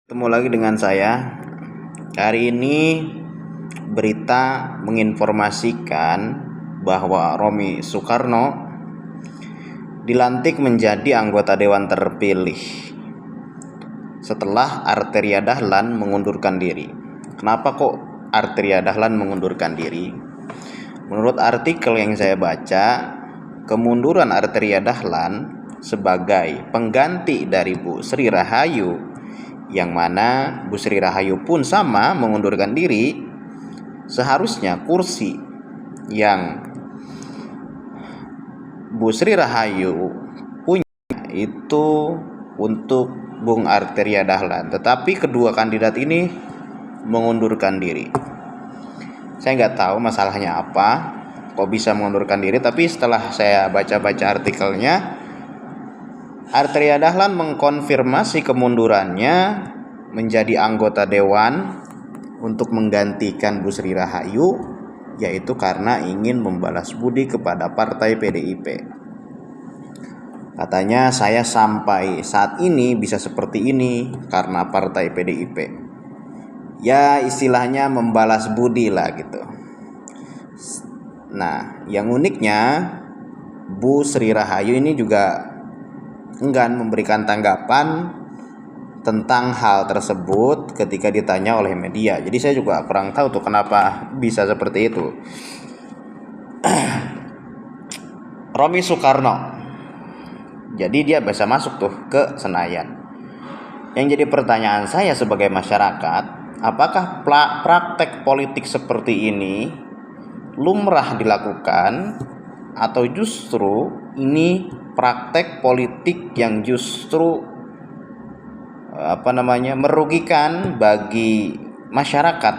Ketemu lagi dengan saya. Hari ini berita menginformasikan bahwa Romy Soekarno dilantik menjadi anggota dewan terpilih setelah Arteria Dahlan mengundurkan diri. Kenapa kok Arteria Dahlan mengundurkan diri? Menurut artikel yang saya baca, kemunduran Arteria Dahlan sebagai pengganti dari Bu Sri Rahayu, yang mana Bu Sri Rahayu pun sama mengundurkan diri, seharusnya kursi yang Bu Sri Rahayu punya itu untuk Bung Arteria Dahlan, tetapi kedua kandidat ini mengundurkan diri. Saya nggak tahu masalahnya apa, kok bisa mengundurkan diri, tapi setelah saya baca-baca artikelnya, Arteria Dahlan mengkonfirmasi kemundurannya menjadi anggota dewan untuk menggantikan Bu Sri Rahayu, yaitu karena ingin membalas budi kepada partai PDIP. Katanya, saya sampai saat ini bisa seperti ini karena partai PDIP. Ya, istilahnya membalas budi lah gitu. Nah, yang uniknya Bu Sri Rahayu ini juga enggan memberikan tanggapan tentang hal tersebut ketika ditanya oleh media. Jadi saya juga kurang tahu tuh kenapa bisa seperti itu. Romy Soekarno, jadi dia bisa masuk tuh ke Senayan. Yang jadi pertanyaan saya sebagai masyarakat, apakah praktek politik seperti ini lumrah dilakukan, atau justru ini praktek politik yang justru merugikan bagi masyarakat,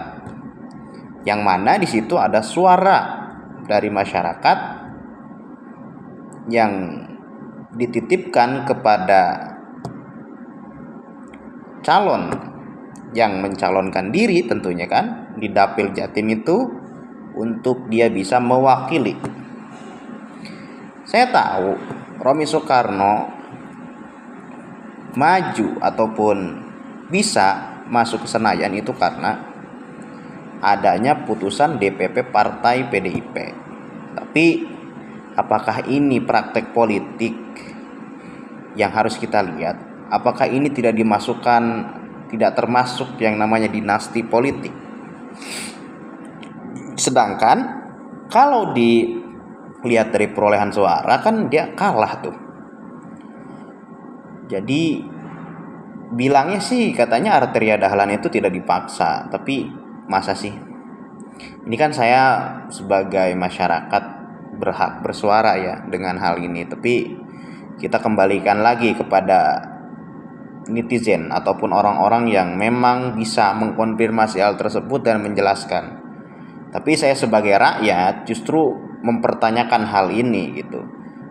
yang mana di situ ada suara dari masyarakat yang dititipkan kepada calon yang mencalonkan diri, tentunya kan di Dapil Jatim itu, untuk dia bisa mewakili. Saya tahu Romy Soekarno maju ataupun bisa masuk ke Senayan itu karena adanya putusan DPP Partai PDIP. Tapi apakah ini praktek politik yang harus kita lihat? Apakah ini tidak termasuk yang namanya dinasti politik? Sedangkan kalau lihat dari perolehan suara kan dia kalah tuh. Jadi bilangnya sih katanya Arteria Dahlan itu tidak dipaksa, tapi masa sih? Ini kan saya sebagai masyarakat berhak bersuara ya dengan hal ini, tapi kita kembalikan lagi kepada netizen ataupun orang-orang yang memang bisa mengkonfirmasi hal tersebut dan menjelaskan. Tapi saya sebagai rakyat justru mempertanyakan hal ini gitu.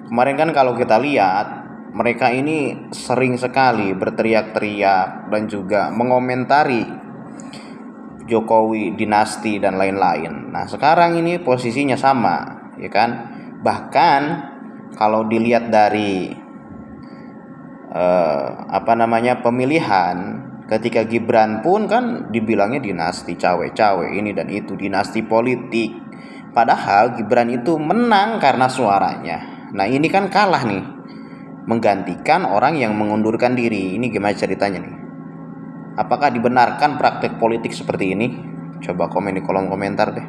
Kemarin kan kalau kita lihat, mereka ini sering sekali berteriak-teriak dan juga mengomentari Jokowi dinasti dan lain-lain. Nah, sekarang ini posisinya sama, ya kan? Bahkan kalau dilihat dari pemilihan, ketika Gibran pun kan dibilangnya dinasti cawe-cawe ini dan itu, dinasti politik. Padahal Gibran itu menang karena suaranya. Nah, ini kan kalah nih, menggantikan orang yang mengundurkan diri. Ini gimana ceritanya nih? Apakah dibenarkan praktek politik seperti ini? Coba komen di kolom komentar deh.